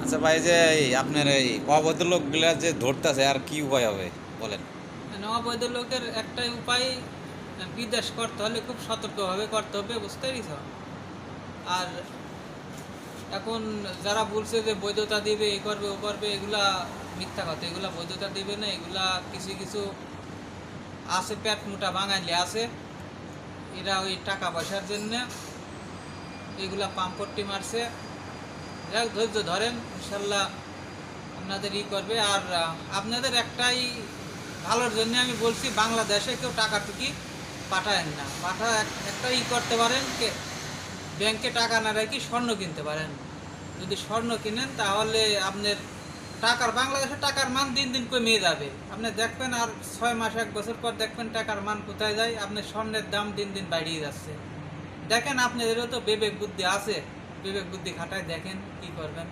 আচ্ছা ভাই, যে এই আপনার এই অবৈধ লোকগুলা যে ধরতেছে, আর কি উপায় হবে বলেন? মানে অবৈধ লোকের একটাই উপায়, বিদেশ করতে হলে খুব সতর্কভাবে করতে হবে, বুঝতে পেরেছ? আর এখন যারা বলছে যে বৈধতা দিবে, এ করবে ও করবে, এগুলা মিথ্যা কথা। এগুলা বৈধতা দিবে না। এগুলা কিছু কিছু আছে, পেট মোটা বাঙালি আছে, এরা ওই টাকা পয়সার জন্য এগুলা পাম্পট্টি মারছে। যাই হোক, ধৈর্য ধরেন, ইনশাল্লাহ আপনাদের করবে। আর আপনাদের একটাই ভালোর জন্য আমি বলছি, বাংলাদেশে কেউ টাকা টুকি পাঠায়েন না। একটা করতে পারেন, ব্যাংকে টাকা না রেখে স্বর্ণ কিনতে পারেন। যদি স্বর্ণ কিনেন তাহলে আপনার বাংলাদেশের টাকার মান দিন দিন কমে যাবে। আপনি দেখবেন আর 6 মাস 1 বছর পর দেখবেন টাকার মান কোথায় যায়, আপনার স্বর্ণের দাম দিন দিন বাড়িয়ে যাচ্ছে। দেখেন, আপনাদেরও তো বিবেক বুদ্ধি আছে, বিবেক বুদ্ধি খাটায় দেখেন কি করবেন।